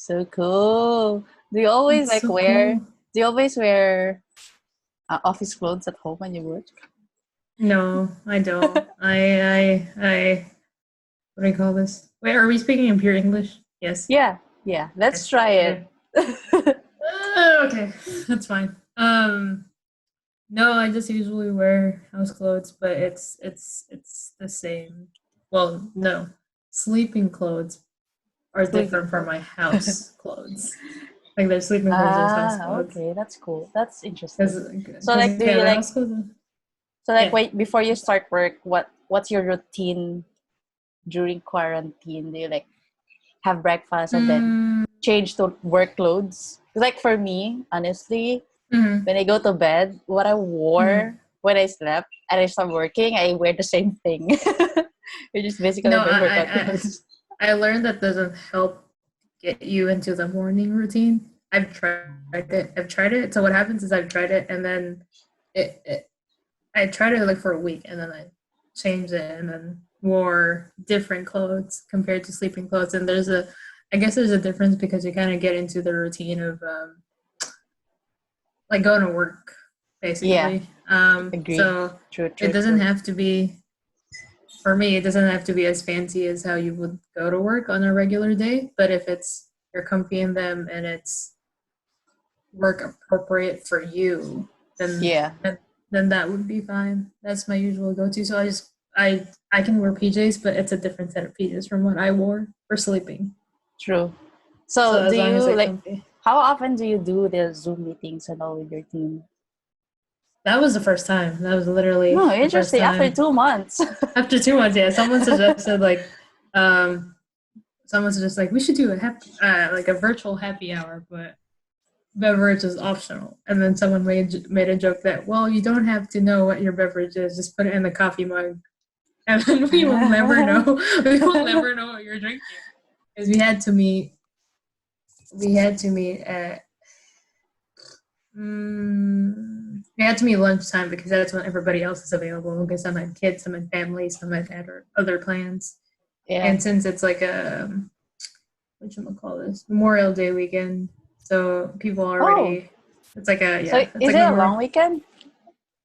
So cool. Do you always It's like so wear? cool. Do you always wear office clothes at home when you work? No, I don't. I. What do you call this? Wait, are we speaking in pure English? Yes. Yeah, yeah. Let's Yes. try Okay. it. Okay, that's fine. No, I just usually wear house clothes, but it's the same. Well, no, sleeping clothes are Sleeping different from clothes. my house clothes. Like there's sleeping clothes, there's house clothes. Okay, that's cool. That's interesting. Because So like, do yeah, you the like? house clothes. So like, Yeah. wait before you start work. What's your routine during quarantine? Do you like have breakfast and then Mm, change to work clothes? Like for me, honestly, mm, when I go to bed, what I mm. wore when I slept and I start working, I wear the same thing. Which is basically No, my workout clothes. I learned that doesn't help get you into the morning routine. I've tried it. I've tried it. So what happens is I've tried it, and then it I tried it like for a week, and then I changed it, and then wore different clothes compared to sleeping clothes. And I guess there's a difference because you kind of get into the routine of like going to work, Yeah, basically. agree. So True, it true, doesn't true. have to be for me. It doesn't have to be as fancy as how you would go to work on a regular day. But if it's you're comfy in them and it's work appropriate for you, then Yeah, then that would be fine. That's my usual go-to. So I can wear PJs, but it's a different set of PJs from what I wore for sleeping. true. So So do as long as you they're like? comfy. How often do you do the Zoom meetings and all with your team? That was the first time. That was literally No, the first interesting. After time. 2 months. After 2 months, yeah, um, someone suggested like we should do like a virtual happy hour, but beverage is optional. And then someone made a joke that, well, you don't have to know what your beverage is, just put it in the coffee mug, and then we will never know. We will never know what you're drinking because We had to meet at. We had to meet lunchtime because that's when everybody else is available. Because some had kids, some had families, some had other plans. Yeah. And since it's like a what you call this Memorial Day weekend, so people Oh, already. It's like a so yeah. It's is like it a long Memorial. weekend?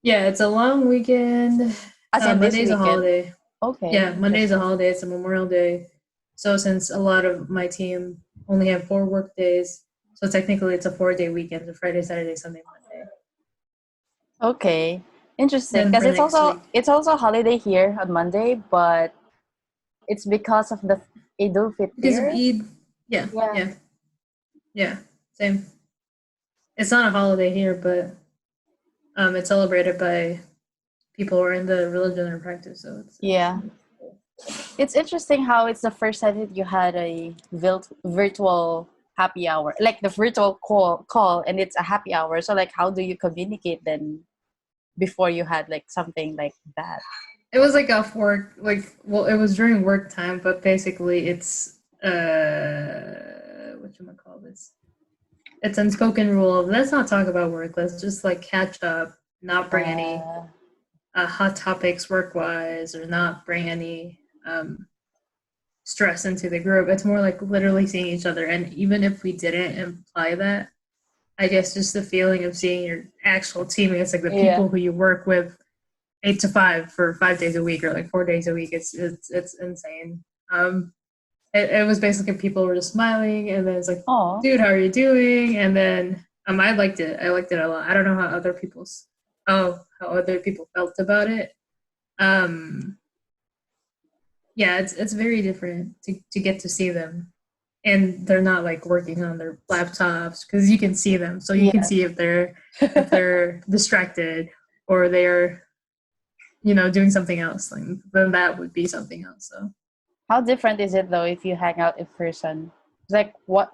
Yeah, it's a long weekend. As in this Monday's a weekend? holiday. Okay, Yeah, Monday's a interesting. holiday. It's a Memorial Day. So since a lot of my team only have 4 work days, so technically it's a 4-day weekend: so Friday, Saturday, Sunday, Monday. Okay, interesting. Then Because for next week, it's also a holiday here on Monday, but it's because of the Idul because of Fitr. Eid, yeah, Yeah. yeah, yeah, same. It's not a holiday here, but it's celebrated by people who are in the religion or practice. So it's Yeah. It's interesting how it's the first time that you had a virtual happy hour, like the virtual call, and it's a happy hour. So like, how do you communicate then before you had like something like that? it was like off work, like well, it was during work time, but basically it's what you call this? It's unspoken rule of let's not talk about work. Let's just like catch up, not bring any Uh, hot topics work wise, or not bring any stress into the group. It's more like literally seeing each other. And even if we didn't imply that, I guess just the feeling of seeing your actual teammates, like the yeah. people who you work with 8 to 5 for 5 days a week or like 4 days a week, it's insane. It was basically people were just smiling, and then it's like, Oh. dude, how are you doing? And then I liked it. I liked it a lot. I don't know how other people felt about it. Um, yeah, it's very different to get to see them, and they're not like working on their laptops because you can see them, so you can Yeah. see if they're distracted or they're doing something else. Like, then that would be something else. So How different is it though if you hang out in person? Like what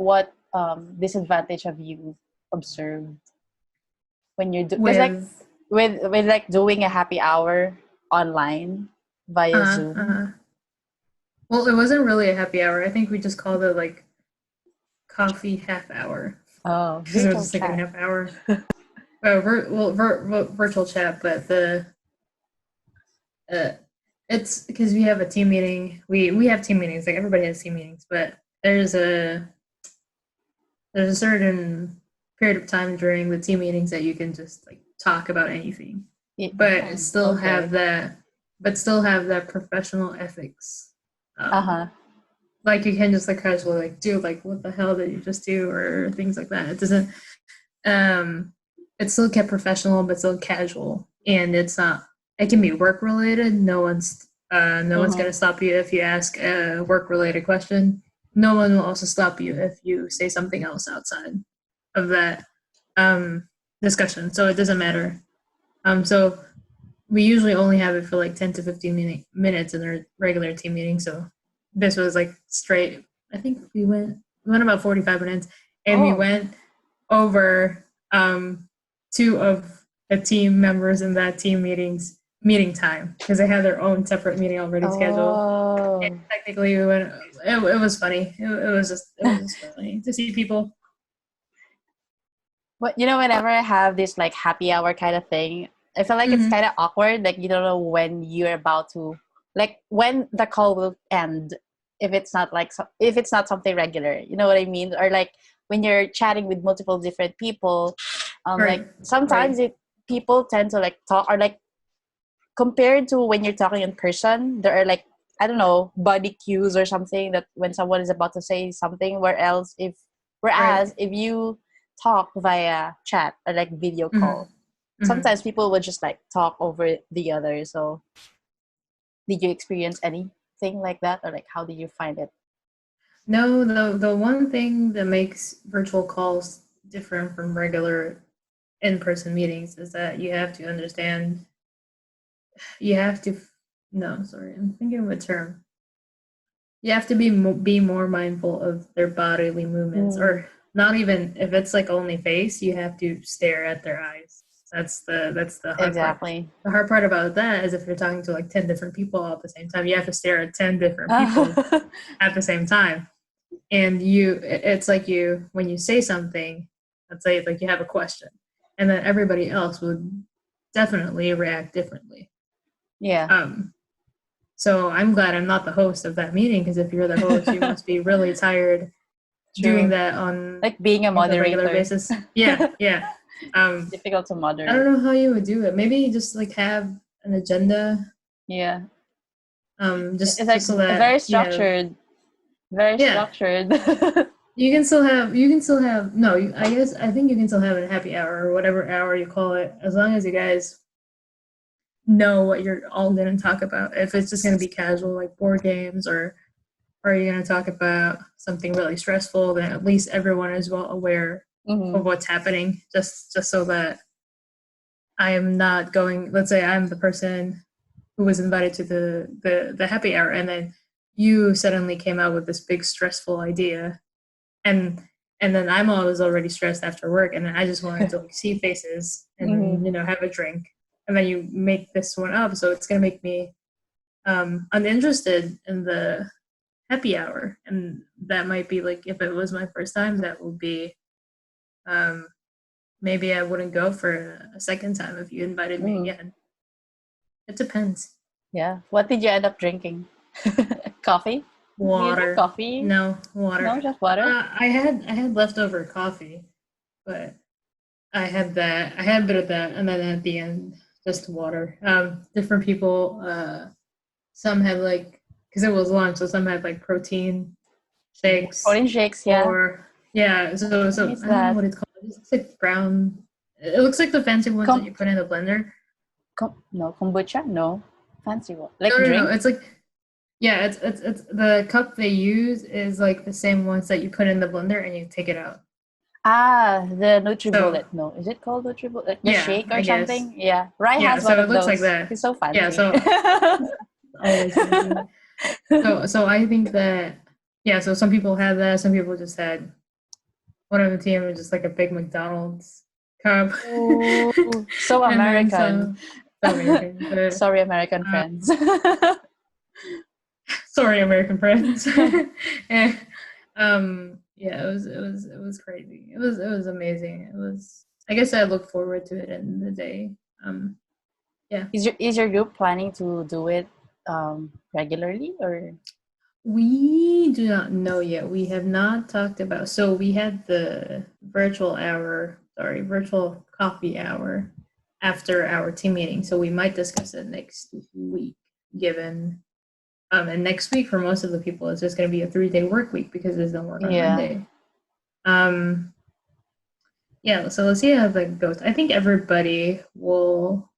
disadvantage have you observed when you do? Because like with with like doing a happy hour online via uh Zoom. uh well, it wasn't really a happy hour. I think we just called it like coffee half hour Oh, because it was virtual just like a chat. half hour. Virtual chat, but the uh, it's because we have a team meeting. We have team meetings. Like everybody has team meetings, but there's a there's a certain period of time during the team meetings that you can just like talk about anything, but still have that professional ethics. Like you can just like casually like do like what the hell did you just do or things like that. It doesn't. It's still kept professional, but still casual, and it's not. It can be work related. No one's gonna stop you if you ask a work related question. No one will also stop you if you say something else outside of that discussion. So it doesn't matter. So we usually only have it for like 10 to 15 minutes in our regular team meeting. So this was like straight. I think we went about 45 minutes, and we went over two of the team members in that team meeting time because they had their own separate meeting already scheduled. And technically, we went. It was funny. It was just funny to see people. But whenever I have this like happy hour kind of thing, I feel like it's kind of awkward. Like you don't know when you're about to, like when the call will end. If it's not something regular, you know what I mean? Or like when you're chatting with multiple different people, like sometimes people tend to like talk or like compared to when you're talking in person, there are like, I don't know, body cues or something that when someone is about to say something, whereas if you talk via chat or like video call, sometimes people would just like talk over the other. So did you experience anything like that, or like how did you find it? No, the one thing that makes virtual calls different from regular in-person meetings is that you have to understand. I'm thinking of a term. You have to be more mindful of their bodily movements, or not even if it's like only face. You have to stare at their eyes. That's the hard part. The hard part about that is if you're talking to like 10 different people all at the same time, you have to stare at 10 different people at the same time. And it's like when you say something, let's say like you have a question, and then everybody else would definitely react differently. Yeah. So I'm glad I'm not the host of that meeting, because if you're the host, you must be really tired doing that on like being a moderator. regular basis. Yeah. Difficult to moderate. I don't know how you would do it. Maybe just like have an agenda. Yeah. Just it's like so that very structured. Very structured. You can still have I think you can still have a happy hour or whatever hour you call it, as long as you guys know what you're all going to talk about. If it's just going to be casual like board games, or are you going to talk about something really stressful, then at least everyone is well aware of what's happening, just so that I am not going, let's say I'm the person who was invited to the happy hour, and then you suddenly came out with this big stressful idea, and then I'm already stressed after work, and then I just wanted to like see faces and have a drink, and then you make this one up, so it's gonna make me uninterested in the happy hour, and that might be like, if it was my first time, that would be maybe I wouldn't go for a second time if you invited me again. It depends. Yeah. What did you end up drinking? Coffee? Water. Coffee? No, water. No, just water? I had leftover coffee, but I had a bit of that, and then at the end, just water. Different people, some had like, because it was lunch, so some had like protein shakes. Protein shakes, yeah. Or, yeah, so I don't know what it's called. It looks like brown. It looks like the fancy ones that you put in the blender. No, kombucha? No. Fancy one. Like No. It's like, yeah, it's the cup they use is like the same ones that you put in the blender and you take it out. The NutriBullet. No, is it called NutriBullet? Like the shake or something? Yeah. Rye has one of those. Like that. It's so fancy. Yeah, so always fancy. So I think that, so some people had that, some people just had one of the team was just like a big McDonald's cup. Ooh, so American. Sorry, American friends. Sorry, American friends. And, it was crazy. It was amazing. It was. I guess I look forward to it in the day. Yeah. Is your group planning to do it regularly, or? We do not know yet. We have not talked about. So we had the virtual coffee hour after our team meeting. So we might discuss it next week, given and next week for most of the people it's just going to be a 3-day work week because there's no work on Yeah. Monday. Yeah, so let's see how that goes. I think everybody will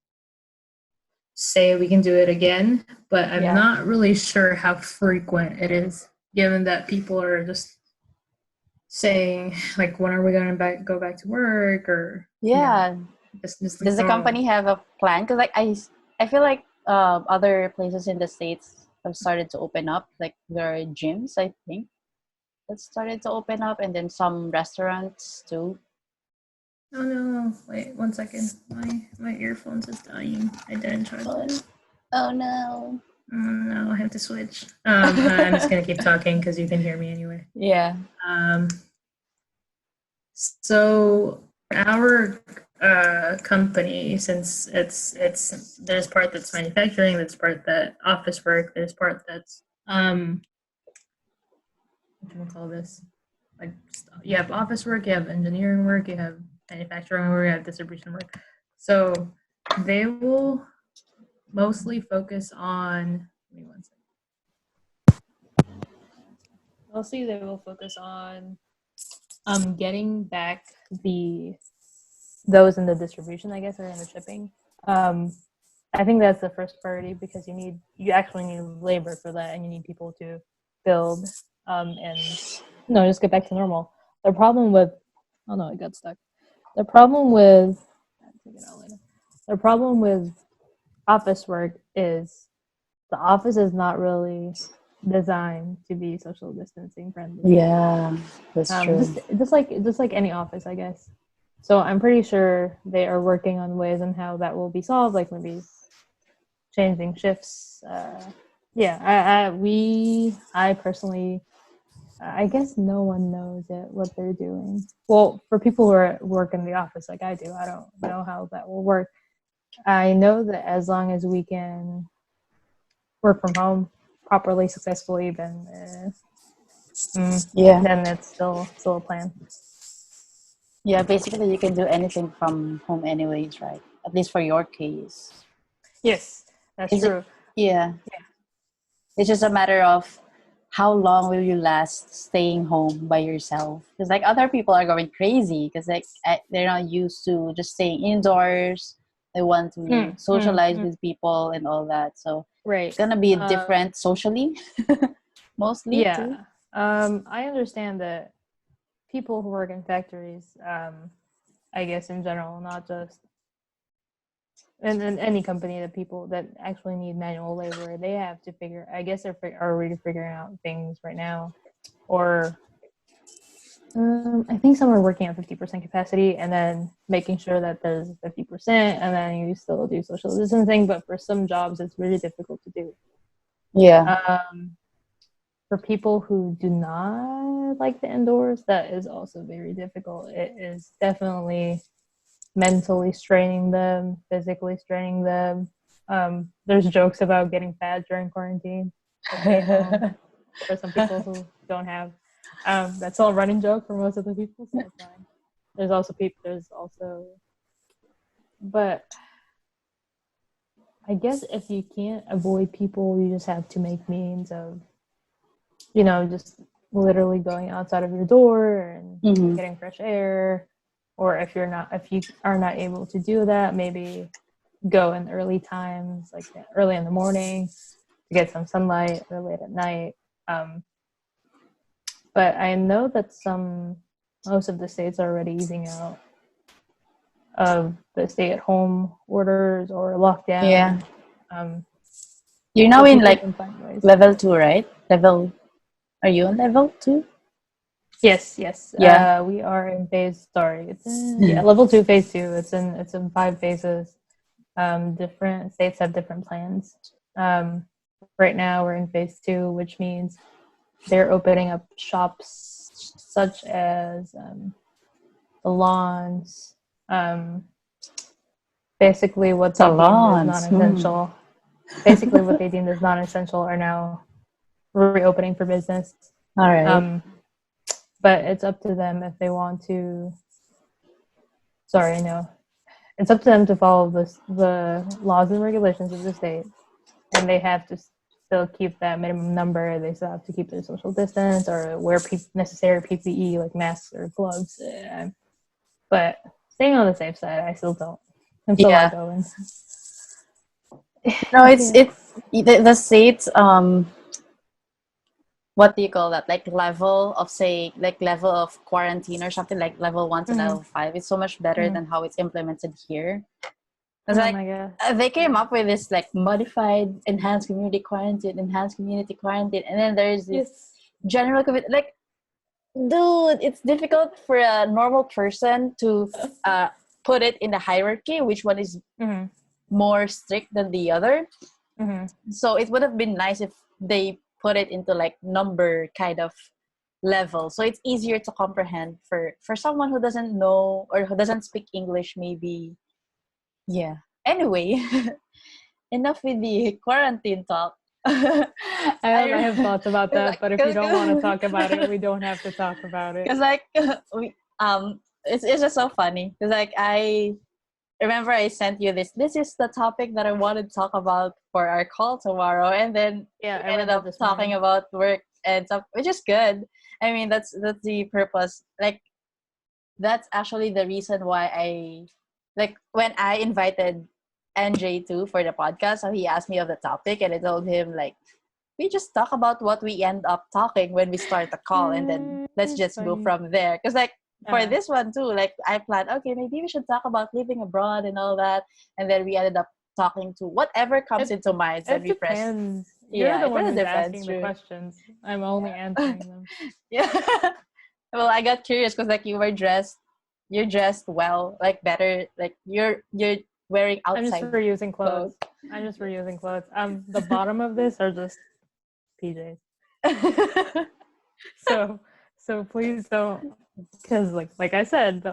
say we can do it again, but I'm not really sure how frequent it is, given that people are just saying like, when are we going to go back to work, or just Does the company have a plan? Because like I feel like other places in the States have started to open up, like there are gyms, I think, that started to open up, and then some restaurants too. Oh no! Wait 1 second. My earphones is dying. I didn't charge it. Oh no! Oh no! I have to switch. I'm just gonna keep talking because you can hear me anyway. Yeah. So our company, since it's there's part that's manufacturing, there's part that office work, there's part that's what do you call this? Like, you have office work, you have engineering work, you have manufacturing work, you have distribution work. So they will mostly focus on. Give me 1 second. Mostly, they will focus on getting back those in the distribution, I guess, or in the shipping. I think that's the first priority because you actually need labor for that, and you need people to build and just get back to normal. The problem with it got stuck. The problem with office work is the office is not really designed to be social distancing friendly. Yeah, that's true. Just like any office, I guess. So I'm pretty sure they are working on ways on how that will be solved, like maybe changing shifts. I personally, I guess no one knows yet what they're doing. Well, for people who work in the office like I do, I don't know how that will work. I know that as long as we can work from home properly, successfully, then then it's still a plan. Yeah, basically you can do anything from home anyways, right? At least for your case. Yes, that's true. Yeah. It's just a matter of how long will you last staying home by yourself? Because like other people are going crazy because like they're not used to just staying indoors. They want to socialize with people and all that. So it's gonna be different socially, mostly. Yeah, too. I understand that people who work in factories, I guess in general, not just in any company, that people that actually need manual labor, they have to figure. I guess they're already figuring out things right now, or I think some are working at 50% capacity and then making sure that there's 50%, and then you still do social distancing. But for some jobs, it's really difficult to do. Yeah. For people who do not like the indoors, that is also very difficult. It is definitely mentally straining them, physically straining them. There's jokes about getting fat during quarantine. For some people who don't have, that's all a running joke for most of the people, so it's fine. There's also, but I guess if you can't avoid people, you just have to make means of, just literally going outside of your door and getting fresh air. Or if you are not able to do that, maybe go in early times, like early in the morning to get some sunlight, or late at night. But I know that most of the states are already easing out of the stay-at-home orders or lockdown. Yeah. You're now in like level 2, right? Are you on level 2? Yes. Yeah. We are in phase. Level 2, phase 2. It's in 5 phases. Different states have different plans. Right now we're in phase 2, which means they're opening up shops such as salons. Basically, what they deemed as non-essential. Basically, what they deemed as non-essential are now reopening for business. All right. But it's up to them if they want to. Sorry, no. It's up to them to follow the laws and regulations of the state, and they have to still keep that minimum number. They still have to keep their social distance or wear necessary PPE like masks or gloves. But staying on the safe side, I still don't. I'm still not going. No, it's the state's what do you call that? Like level of quarantine or something, like level 1 to level 5. It's so much better than how it's implemented here. It's my God. They came up with this like modified enhanced community quarantine, and then there's this general COVID. Like, dude, it's difficult for a normal person to put it in the hierarchy, which one is more strict than the other. So it would have been nice if they put it into like number kind of level, so it's easier to comprehend for someone who doesn't know or who doesn't speak English, maybe. Anyway, enough with the quarantine talk. I have thoughts about that, but if you don't want to talk about it, we don't have to talk about it. Because like it's just so funny because like I remember I sent you this is the topic that I wanted to talk about for our call tomorrow, and then we ended up talking about work and stuff, which is good. I mean, that's the purpose. Like, that's actually the reason why I, like, when I invited NJ too for the podcast, so he asked me of the topic, and I told him, like, we just talk about what we end up talking when we start the call, and then let's just go from there. Because, like, for this one too, like, I planned, okay, maybe we should talk about living abroad and all that, and then we ended up talking to whatever comes into mind when we press. You're the one who's asking the questions. I'm only answering them. Well, I got curious because like you're dressed well, like better, like you're wearing outside. I'm just reusing clothes. The bottom of this are just PJs. So please don't, because like I said, the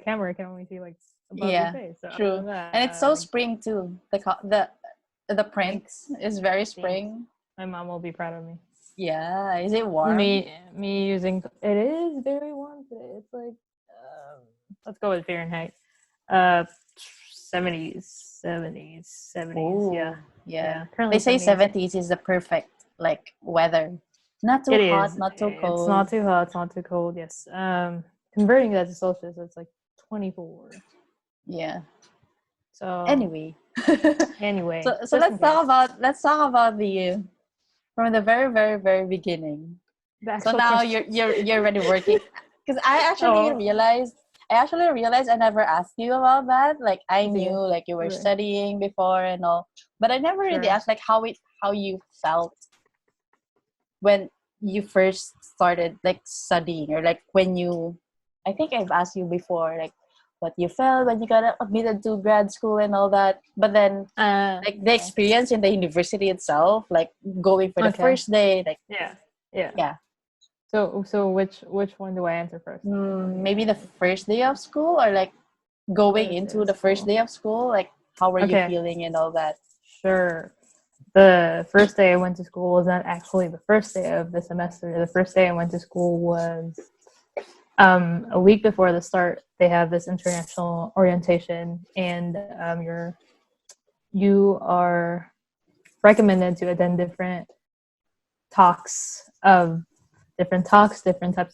camera can only see like above your face. So true. And it's so spring too. The print is very spring. My mom will be proud of me. Yeah, is it warm? Me using it is very warm today. It's like let's go with Fahrenheit. 70s. Ooh, yeah. They say 70s is the perfect like weather. Not too hot, not too cold. It's not too hot, it's not too cold. Yes. Converting that to Celsius, it's like 24. Yeah. So anyway. So let's talk about the from the very, very, very beginning. So now you're already working, because I actually realized I never asked you about that. Like, I knew like you were studying before and all, but I never really asked like how you felt when you first started like studying, or like when you, I think I've asked you before, like what you felt when you got admitted to grad school and all that, but then like the experience in the university itself, like going for the first day, like yeah. So which one do I answer first? Maybe the first day of school, or like going into the first day of school, like how were you feeling and all that? Sure. The first day I went to school was not actually the first day of the semester. The first day I went to school was a week before the start. They have this international orientation, and you are recommended to attend different types of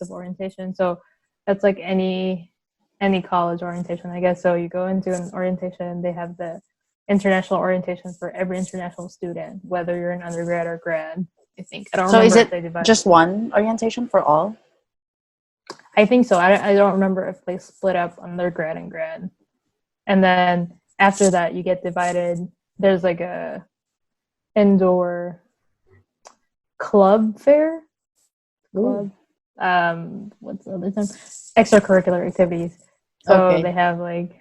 orientation. So that's like any college orientation, I guess. So you go into an orientation, they have the international orientation for every international student, whether you're an undergrad or grad, I think. I don't remember. So is it just one orientation for all? I think so. I don't remember if they split up undergrad and grad. And then after that, you get divided. There's like a indoor club fair. Club. What's the other term? Extracurricular activities. So they have like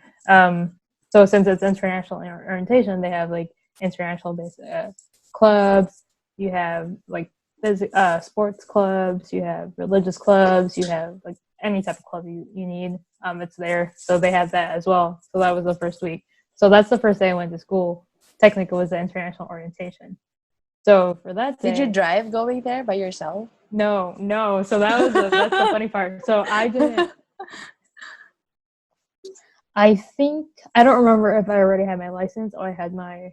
so since it's international orientation, they have like international based clubs. You have like sports clubs. You have religious clubs. You have like any type of club you need. It's there. So they had that as well. So that was the first week. So that's the first day I went to school. Technically, it was the international orientation. So for that day, Did you drive going there by yourself? No. So that's the funny part. So I didn't. I think I don't remember if I already had my license or I had my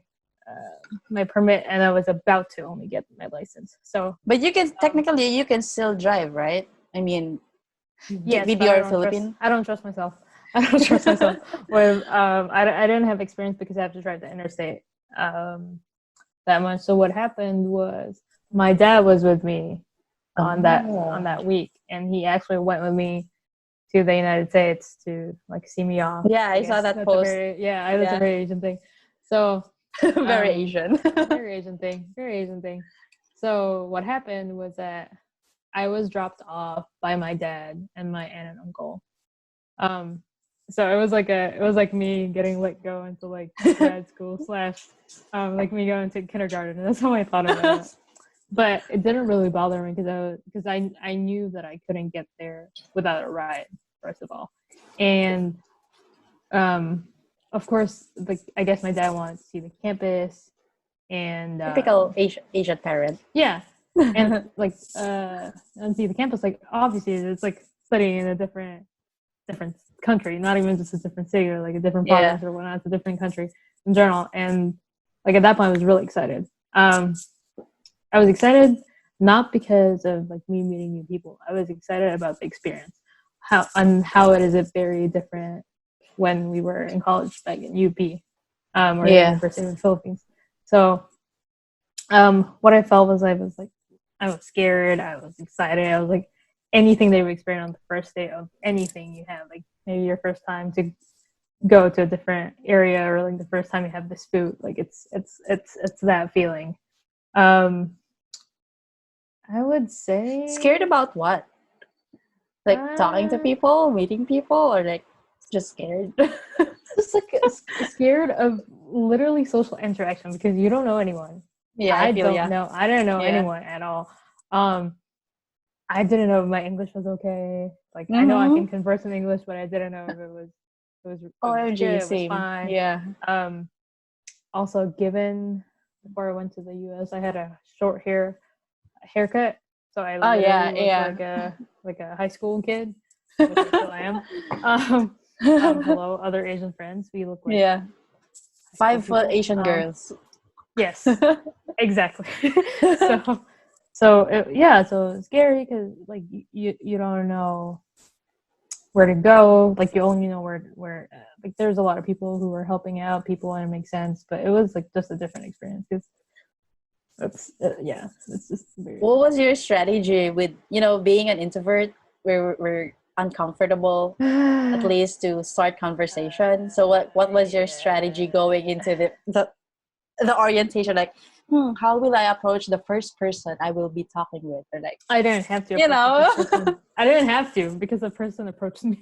my permit, and I was about to only get my license. So, But you can technically you can still drive, right? I mean, yes, with but your Philippine. I don't trust myself. I don't trust myself with I didn't have experience because I have to drive the interstate that much. So what happened was my dad was with me on that week, and he actually went with me to the United States to like see me off. Yeah, I saw that that's post. That's a very Asian thing. So very Asian. very Asian thing. So what happened was that I was dropped off by my dad and my aunt and uncle. So it was like me getting let go into like grad school / like me going to kindergarten. That's how I thought about it. But it didn't really bother me because I knew that I couldn't get there without a ride, first of all, and of course, like I guess my dad wanted to see the campus, and Typical Asian parent. Yeah, and like and see the campus. Like obviously, it's like studying in a different country, not even just a different city or like a different province or whatnot. It's a different country in general, and like at that point, I was really excited. I was excited not because of like me meeting new people. I was excited about the experience, how it is very different when we were in college, like in UP, or the University of the Philippines. So, what I felt was I was scared. I was excited. I was like anything they would experience on the first day of anything you have, like maybe your first time to go to a different area or like the first time you have this food. Like it's that feeling. I would say Scared about what? Like talking to people, meeting people, or like just scared? Just like scared of literally social interaction because you don't know anyone. Yeah, I didn't know anyone at all. I didn't know if my English was okay. Like I know I can converse in English, but I didn't know if it was OMG, good, same. it was fine. Yeah. Also, given before I went to the US, I had a short haircut, so I looked like a high school kid, which I still am. Hello, other Asian friends. We look like 5 foot Asian girls. Yes, exactly. So it's scary because like you don't know where to go. Like you only know where like there's a lot of people who are helping out people and it makes sense, but it was like just a different experience because it's just weird. What was your strategy with being an introvert? We're uncomfortable at least to start conversation. So what was your strategy going into the orientation? Like, how will I approach the first person I will be talking with? Or like, I didn't have to. I didn't have to because the person approached me.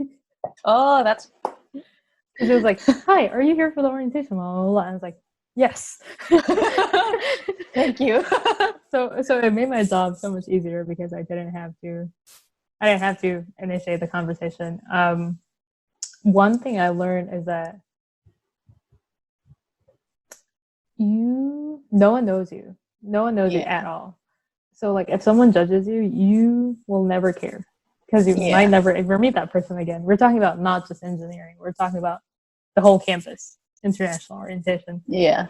Oh, that's. It was like, "Hi, are you here for the orientation?" Blah, blah, blah. I was like, "Yes." Thank you. So it made my job so much easier because I didn't have to initiate the conversation. One thing I learned is that no one knows you. No one knows you at all. So like if someone judges you, you will never care because you might never ever meet that person again. We're talking about not just engineering. We're talking about the whole campus, international orientation. Yeah.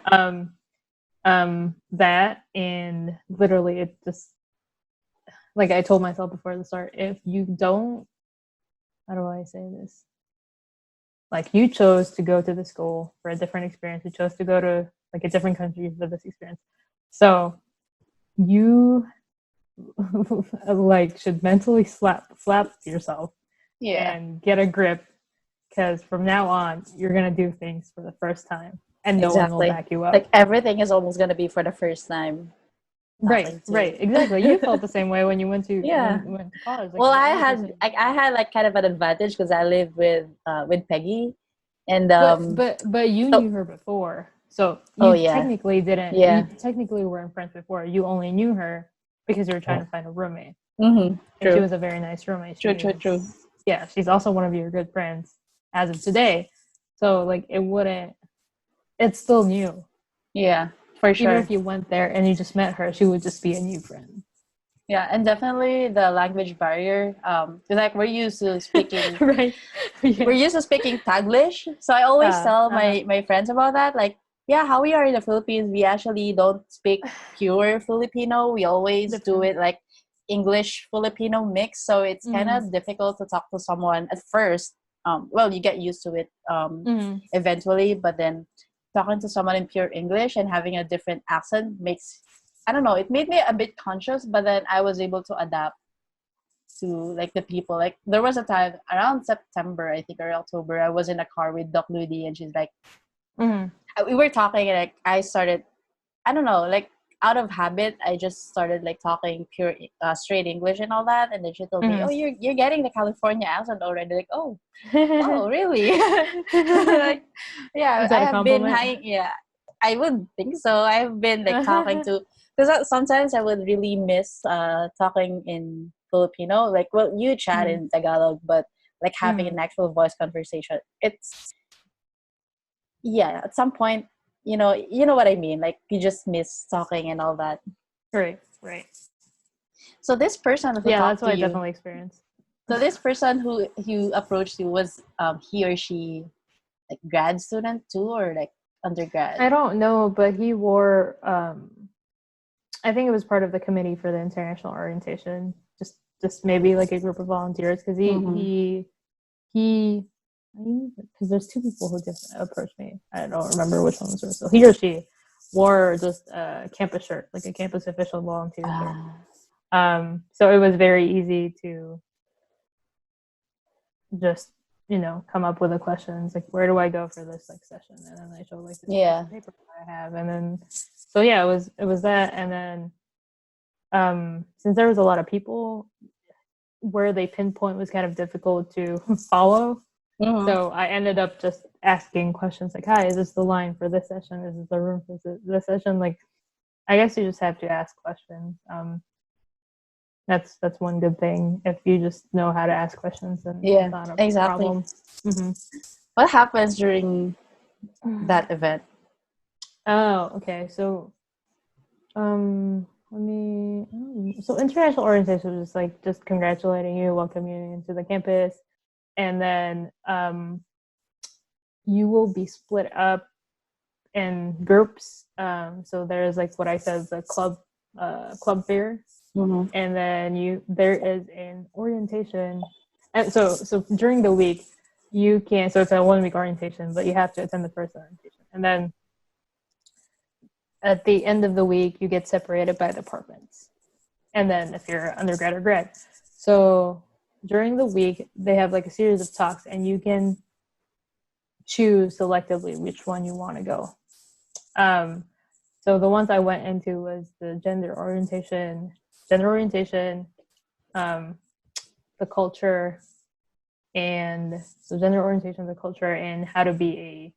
That and literally it just like I told myself before the start, if you don't, how do I say this? Like you chose to go to the school for a different experience. You chose to go to like a different country for this experience. So you like should mentally slap yourself and get a grip because from now on you're gonna do things for the first time and no one will back you up. Like everything is almost gonna be for the first time. Right, exactly. You felt the same way when you went to went to college. Like, well, I had like kind of an advantage because I lived with Peggy, and but you knew her before, so you technically didn't. You technically weren't friends before. You only knew her because you were trying to find a roommate. Mm-hmm. And she was a very nice roommate. True. Yeah, she's also one of your good friends as of today. So like it wouldn't. It's still new. Yeah. For Even sure. if you went there and you just met her, she would just be a new friend. Yeah, and definitely the language barrier. Like we're used to speaking, Right. we're used to speaking Taglish. So I always tell Uh-huh. my friends about that. Like, yeah, how we are in the Philippines, we actually don't speak pure Filipino. We always do Different. it like English Filipino mix. So it's kind Mm-hmm. of difficult to talk to someone at first. Well, you get used to it Mm-hmm. eventually, but then talking to someone in pure English and having a different accent makes, I don't know, it made me a bit conscious, but then I was able to adapt to like the people. Like there was a time around September, I think, or October, I was in a car with Doc Ludi and she's like, Mm-hmm. we were talking and like I started, I don't know, like out of habit, I just started like talking pure straight English and all that. And then she told me, "Oh, you're getting the California accent already." Like, oh, Mm-hmm. really? Like, yeah, Is I that a have been compliment? high. Yeah, I would think so. I've been like talking to, because sometimes I would really miss talking in Filipino. Like, well, you chat Mm-hmm. in Tagalog, but like having Mm-hmm. an actual voice conversation, it's, yeah, at some point, you know what I mean. Like, you just miss talking and all that. Right. Right. So this person who Yeah, that's talked what to I you, definitely experienced. so this person who approached you was he or she like grad student too, or like undergrad? I don't know, but he wore I think it was part of the committee for the international orientation. Just maybe like a group of volunteers because Mm-hmm. he because there's two people who just approached me. I don't remember which one was her. So he or she wore just a campus shirt, like a campus official volunteer shirt. So it was very easy to just come up with the questions like where do I go for this like session, and then I show like this piece Yeah. of paper I have, and then so yeah, it was that, and then since there was a lot of people, where they pinpoint was kind of difficult to follow. Mm-hmm. So I ended up just asking questions like, "Hi, is this the line for this session? Is this the room for this session?" Like, I guess you just have to ask questions. That's one good thing. If you just know how to ask questions, then Yeah, it's not a exactly. problem. Mm-hmm. What happens during that event? Oh, okay. So, so international orientation is like just congratulating you, welcoming you into the campus, and then you will be split up in groups. So there's like what I said, the club fair, Mm-hmm. and then there is an orientation, and so during the week you can, so it's a 1 week orientation, but you have to attend the first orientation, and then at the end of the week you get separated by departments, and then if you're undergrad or grad, so during the week they have like a series of talks, and you can choose selectively which one you want to go. So the ones I went into was the gender orientation, the culture, and so gender orientation, the culture, and how to be a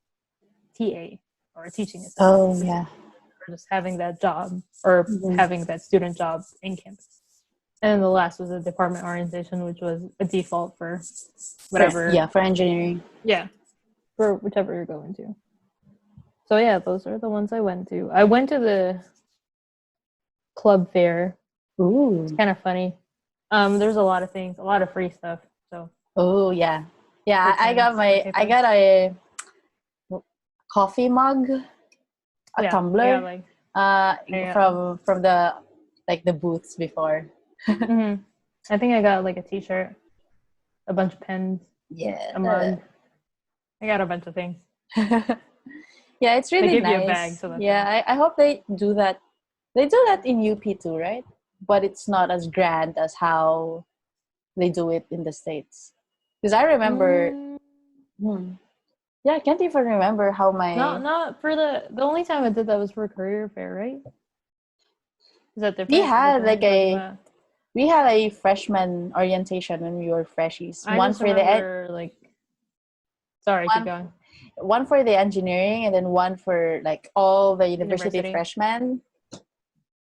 TA or a teaching assistant. Oh yeah. Or just having that job or having that student job in campus. And then the last was a department orientation, which was a default for whatever. For engineering. Yeah, for whichever you're going to. So yeah, those are the ones I went to. I went to the club fair. Ooh. It's kind of funny. There's a lot of things, a lot of free stuff. So. Oh yeah. Yeah, I got a coffee mug, a tumbler, like from the like the booths before. Mm-hmm. I think I got like a T-shirt, a bunch of pens, Yeah, a mug. I got a bunch of things. Yeah, it's really they give nice. You a bag, so that's yeah, I hope they do that. They do that in UP too, right? But it's not as grand as how they do it in the States. Because I remember, yeah, I can't even remember how my. Not for the only time I did that was for a career fair, right? Is that different? We had like a. We had a freshman orientation when we were freshies. I just remember like. Sorry, keep going. One for the engineering, and then one for like all the university freshmen.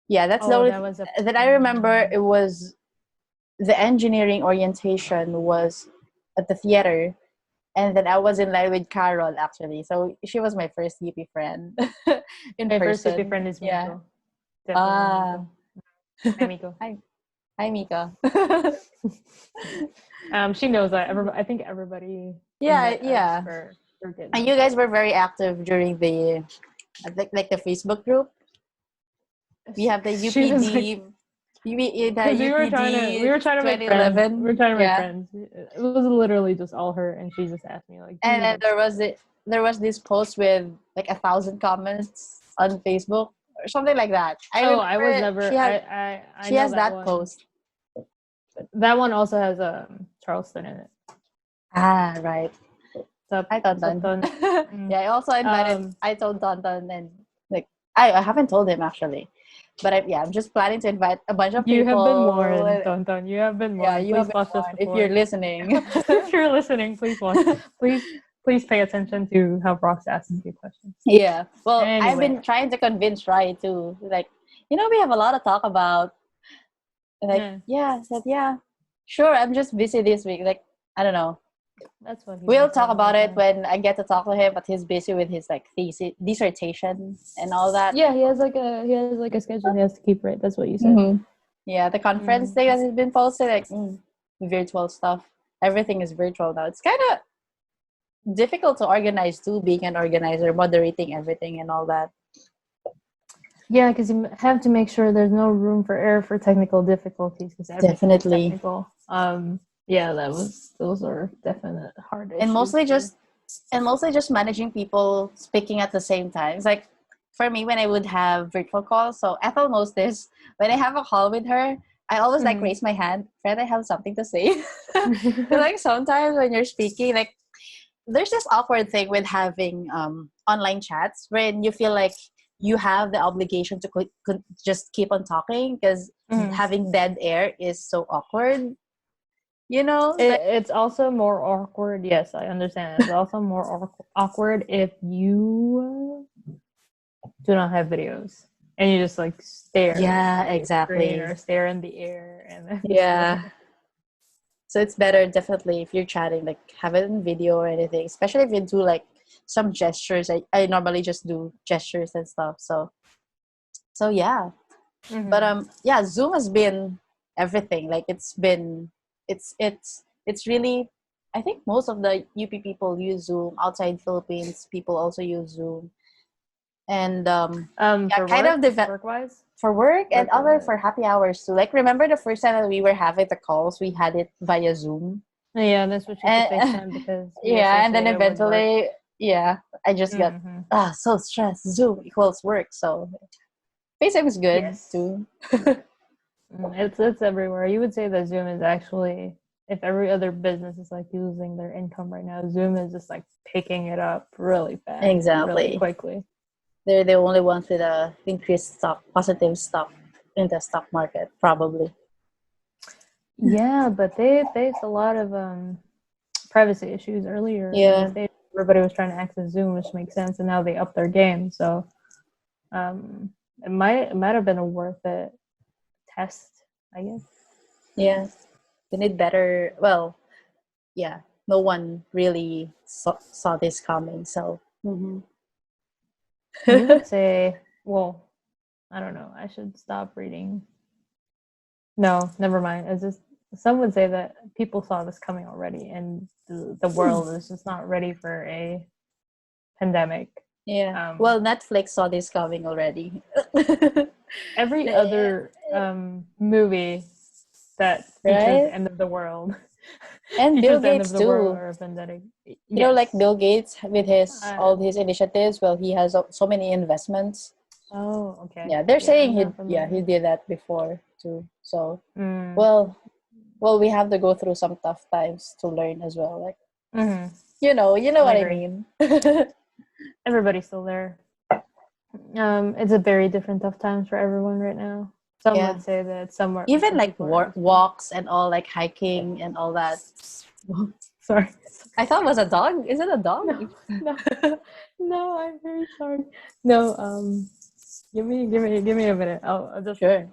Yeah, that's the only. That I remember. It was the engineering orientation was at the theater, And then I was in line with Carol, actually. So she was my first UP friend in My person. first UP friend is Miko. Yeah. Definitely Miko. Hi, Mika. She knows that. I think everybody. Yeah, met us yeah. For getting And you guys were very active during the like the Facebook group. We have the She was UPD, the because we were trying to make friends. 2011. We were trying to make Yeah. friends. It was literally just all her, and she just asked me like. And then there was this post with like 1,000 comments on Facebook or something like that. I was never. She has, I she know has that one. post. That one also has Charleston in it. Ah, right. Hi, Tonton. Tonton. Yeah, I also invited. I told Tonton, and like I haven't told him actually, but I'm just planning to invite a bunch of people. You have been warned, Tonton. You have been warned. Yeah, you please have been watch this warned. If before. you're listening. If you're listening, please watch. Please pay attention to how Brock's asking you questions. Yeah. Well, Anyway. I've been trying to convince Rai too. Like, we have a lot to talk about. Like, sure, I'm just busy this week. Like, I don't know. That's what We'll talk about it when I get to talk to him, but he's busy with his like thesis, dissertation and all that. Yeah, he has like a schedule he has to keep right. That's what you said. Mm-hmm. Yeah, the conference thing that has been posted, like virtual stuff. Everything is virtual now. It's kind of difficult to organize too, being an organizer, moderating everything and all that. Yeah, because you have to make sure there's no room for error for technical difficulties. Because definitely technical. Yeah, those are definite hard issues. And mostly just managing people speaking at the same time. It's like for me when I would have virtual calls. So Ethel knows this. When I have a call with her, I always like raise my hand. Fred, I have something to say. Like sometimes when you're speaking, like there's this awkward thing with having online chats wherein you feel like you have the obligation to just keep on talking because having dead air is so awkward. It's also more awkward. Yes, I understand. It's also more awkward if you do not have videos and you just like stare. Yeah, exactly. Or stare in the air and then So it's better definitely if you're chatting, like have it in video or anything. Especially if you do like some gestures. I normally just do gestures and stuff. So yeah. But Zoom has been everything. Like it's really, I think most of the UP people use Zoom. Outside Philippines, people also use Zoom. And work-wise? For work and other for happy hours too. Like remember the first time that we were having the calls, we had it via Zoom. Yeah, that's what you could FaceTime because and then eventually I just got so stressed. Zoom equals work, so FaceTime is good too. It's everywhere. You would say that Zoom is actually, if every other business is like losing their income right now, Zoom is just like picking it up really fast. Exactly. Really quickly. They're the only ones with a increased positive stock in the stock market, probably. Yeah, but they faced a lot of privacy issues earlier. Yeah. Everybody was trying to access Zoom, which makes sense, and now they upped their game. So it might have been a worth it test, I guess. Yeah. They need better. Well, yeah. No one really saw this coming. So. You would say, well, I don't know. I should stop reading. No, never mind. It's just some would say that people saw this coming already, and the world is just not ready for a pandemic. Yeah. Well, Netflix saw this coming already. Every other movie that features the end of the world. And Bill Gates too. Or a pandemic. Like Bill Gates with his all his initiatives. Well, he has so many investments. Oh, okay. Yeah, they're saying he did that before too. So, well, we have to go through some tough times to learn as well. Like, you know what I mean. Everybody's still there. It's a very different tough times for everyone right now. Some would say that somewhere even like walks and all, like hiking and all that. Sorry, I thought it was a dog. Is it a dog? No, I'm very sorry. No, give me a minute. I'll just sure.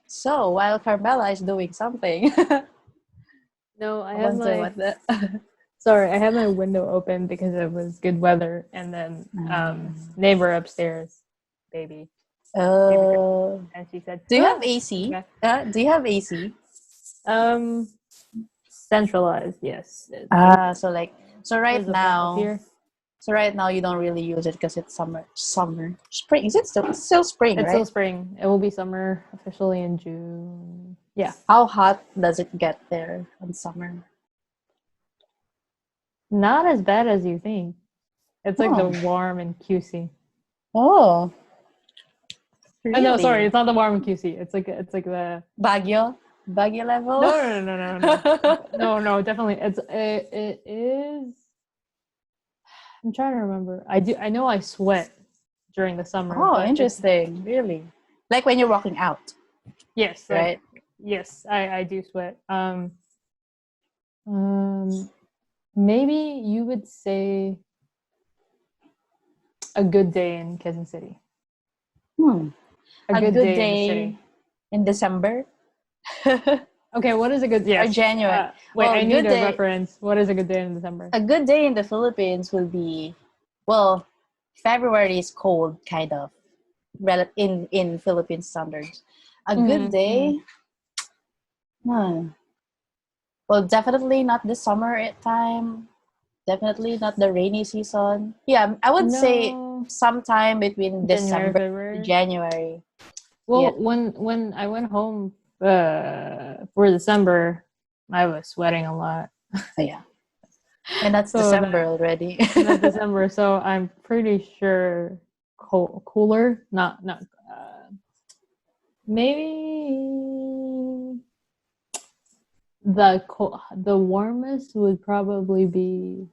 So while Carmela is doing something, No, I I have wasn't talking about that. sorry, I had my window open because it was good weather, and then neighbor upstairs, baby, Oh. and she said, Do you have "Ah!" AC? Okay. Do you have AC? Um, centralized, yes. So right There's a fan up now, here. so right now you don't really use it because it's summer, spring. Is it still? It's still spring, It's right? still spring. It will be summer officially in June. Yeah, How hot does it get there in summer? not as bad as you think. It's like the Oh, warm and QC. oh, Oh, no, sorry, really? it's not the warm and QC. It's like the Baguio level. no, definitely. It is. I'm trying to remember. I know I sweat during the summer, Oh, but it's interesting. Really? Like when you're walking out, yes, right? yes, I do sweat. Um, maybe you would say a good day in Quezon City. Hmm. A A good good day in the day city. in December Okay, what is a good or yes? January. Wait, Well, I need a reference. What is a good day in December? a good day in the Philippines will be, well, February is cold, kind of, in Philippine standards. A good day, hmm. Well, definitely not the summer time. Definitely not the rainy season. Yeah, I would say No, sometime between January, December to February. January. Yeah. Well, when I went home for December, I was sweating a lot. Yeah. And that's So December already. not December, so I'm pretty sure cooler, not maybe the warmest would probably be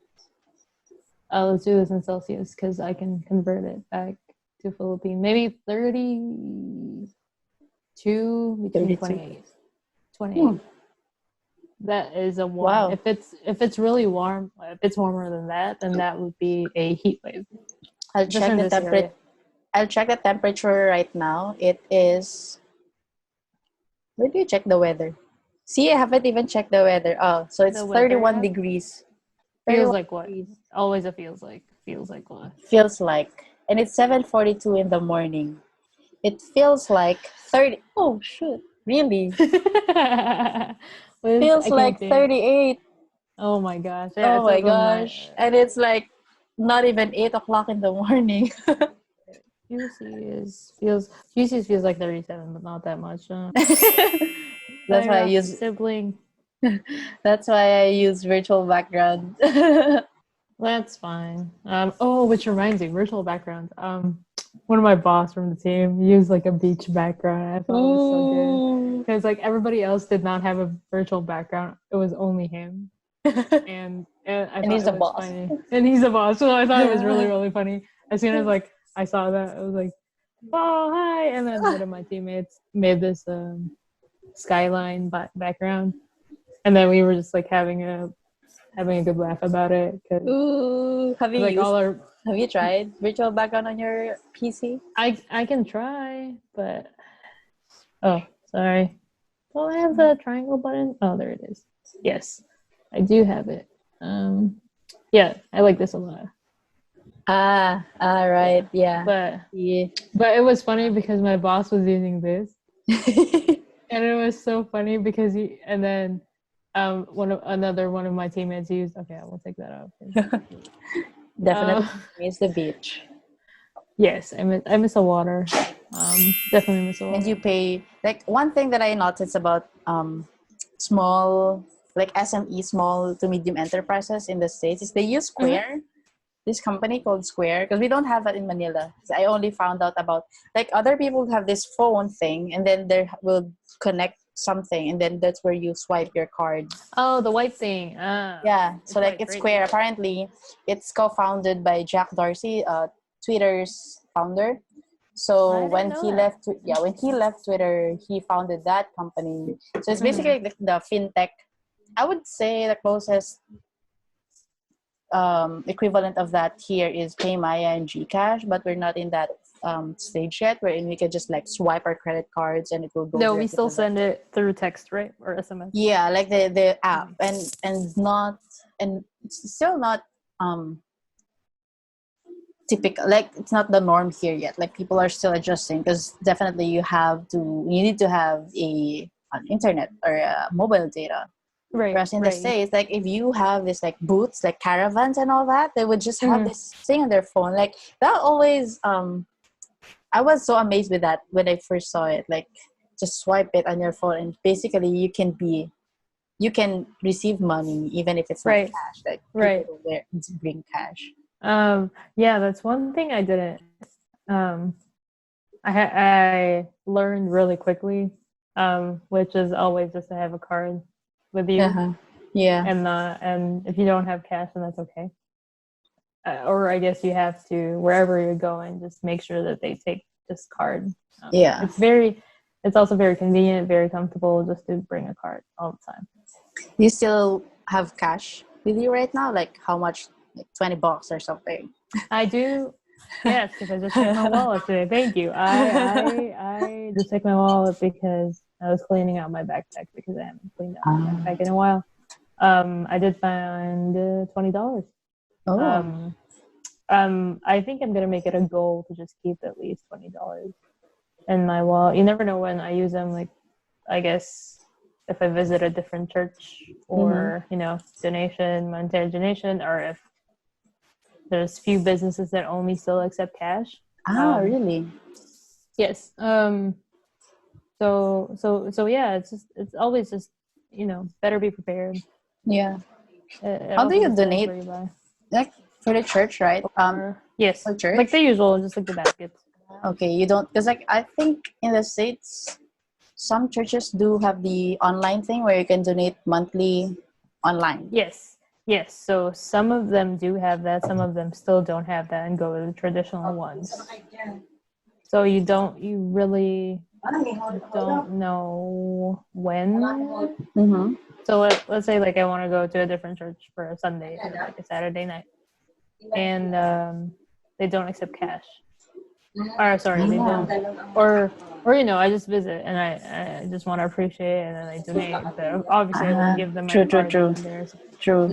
let's do this in Celsius because I can convert it back to Philippine. Maybe 32 between 32. 28. Hmm. 28. That is a warm. Wow. If it's really warm, if it's warmer than that, then that would be a heat wave. I'll Just check in the this area. temperature. I'll check the temperature right now. It is. Where do you check the weather? See, I haven't even checked the weather. Oh, so it's The weather 31 app degrees. feels 31 like what? degrees. Always a feels like. Feels like what? Feels like. And it's 7:42 in the morning. It feels like 30. Oh, shoot. Really? Feels I can like think. 38. Oh my gosh. Yeah, Oh it's my also my gosh. And it's like not even 8 o'clock in the morning. QC feels like 37, but not that much. That's why I Lyra, use sibling. that's why I use virtual background. That's fine. Oh, which reminds me, virtual background. One of my boss from the team used like a beach background. I thought it was so good Ooh. because like everybody else did not have a virtual background. It was only him, and I And thought he's it the was boss. funny. And he's a boss, so I thought it was really funny. As soon as like I saw that, I was like, "Oh, hi!" And then one of my teammates made this skyline background, and then we were just like having a good laugh about it because Ooh, like all our have you tried virtual background on your PC? I can try, but oh, sorry. Well, I have the triangle button. Oh, there it is. Yes, I do have it. Yeah, I like this a lot. Right, yeah. Yeah. But it was funny because my boss was using this, and it was so funny because and then another one of my teammates used. Okay, I will take that out. Definitely miss the beach. Yes, I miss the water. Definitely miss the water. And you pay, like, one thing that I noticed about small, like SME, small to medium enterprises in the States is they use Square. This company called Square, because we don't have that in Manila. I only found out about, like, other people have this phone thing and then they will connect something and then that's where you swipe your card. Oh, the white thing. Yeah, so like it's Square. Apparently, it's co-founded by Jack Dorsey, Twitter's founder. So when he left Twitter, he founded that company. So it's basically like the fintech. I would say the closest equivalent of that here is PayMaya and Gcash, but we're not in that stage yet, wherein we can just like swipe our credit cards and it will go. No, we directly still to the- send it through text, right? Or SMS. Yeah, like the app, and not, and it's still not typical, like it's not the norm here yet. Like people are still adjusting, because definitely you need to have an internet or a mobile data. Right. Whereas in the States, like if you have this like booths, like caravans and all that, they would just have this thing on their phone. Like that always, I was so amazed with that when I first saw it. Like just swipe it on your phone, and basically you can receive money even if it's not Right. cash. Like Right. people bring cash. Yeah, that's one thing I didn't. I learned really quickly, which is always just to have a card with you. Uh-huh. Yeah. And if you don't have cash, then that's okay. Or I guess you have to, wherever you're going, just make sure that they take this card. Yeah. It's also very convenient, very comfortable just to bring a card all the time. You still have cash with you right now? Like how much? Like $20 or something? I do. Yes, because I just checked my wallet today. Thank you. I just checked my wallet because I was cleaning out my backpack because I haven't cleaned out my backpack in a while. I did find $20. Oh. I think I'm gonna make it a goal to just keep at least $20 in my wallet. You never know when I use them. Like, I guess if I visit a different church, or monetary donation, or if there's few businesses that only still accept cash. Really? Yes. So yeah, it's always just, better be prepared. Yeah. It How do also you depends donate? where you buy. Like for the church, right? Yes. For church? Like the usual, just like the baskets. Okay, you don't, because like I think in the States, some churches do have the online thing where you can donate monthly online. Yes. So some of them do have that. Some of them still don't have that and go with the traditional ones. So you really don't know when. Mm-hmm. So let's say like I want to go to a different church for a Sunday or like a Saturday night, and they don't accept cash. Or sorry, they don't. Or I just visit and I just want to appreciate it, and then I donate. But obviously, I won't give them my card. True.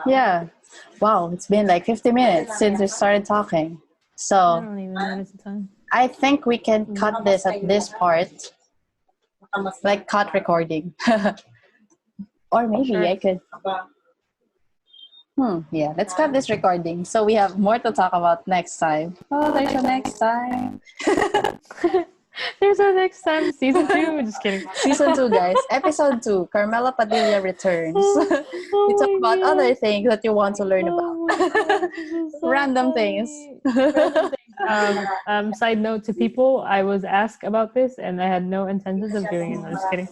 Yeah. Wow, it's been like 50 minutes since we started talking. I So don't even notice the time. I think we can cut this at this part. Like cut recording. Or maybe Sure. I could. Yeah, let's cut this recording so we have more to talk about next time. Oh, there's a next time. There's a next time, season 2. Just kidding. Season 2, guys. Episode 2. Carmela Padilla returns. We talk about other things that you want to learn about. Random things. Side note to people, I was asked about this and I had no intentions of doing it. I'm just kidding.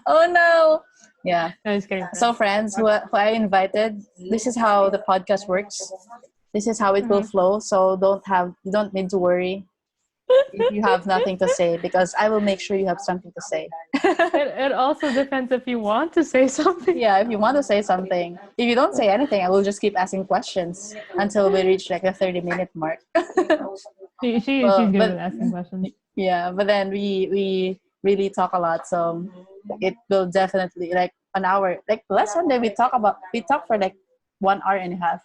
Oh no. Yeah. No, just kidding. So friends who I invited, this is how the podcast works. This is how it will flow. So you don't need to worry if you have nothing to say, because I will make sure you have something to say. It also depends if you want to say something. Yeah, if you want to say something. If you don't say anything, I will just keep asking questions until we reach like the 30-minute mark. She's good at asking questions. Yeah, but then we really talk a lot, so it will definitely like an hour. Like last Sunday we talked for like 1 hour and a half.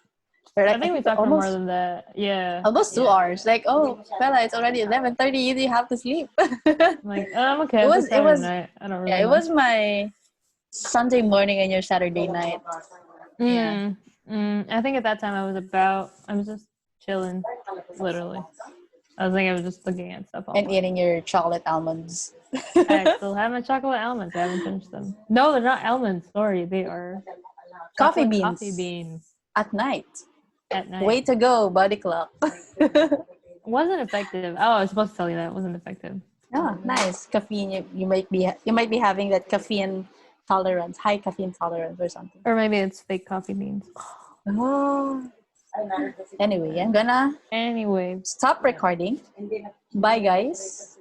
Or, like, I think we talked for more than that. Yeah. Almost 2 hours. Like, oh, Bella, it's already 11:30. You have to sleep. Like, I'm okay. It was. Night. I don't really Yeah, it was my Sunday morning and your Saturday night. Yeah. I think at that time I was just chilling, literally. I was just looking at stuff. And eating your chocolate almonds. I still have my chocolate almonds. I haven't finished them. No, they're not almonds. Sorry, they are Coffee beans. Coffee beans. At night. At night. Way to go, body clock. Wasn't effective. Oh, I was supposed to tell you that. It wasn't effective. Oh, nice. Caffeine. You might be having that caffeine tolerance, high caffeine tolerance or something. Or maybe it's fake coffee beans. Oh. Anyway, I'm gonna Anyway, stop recording. Bye, guys.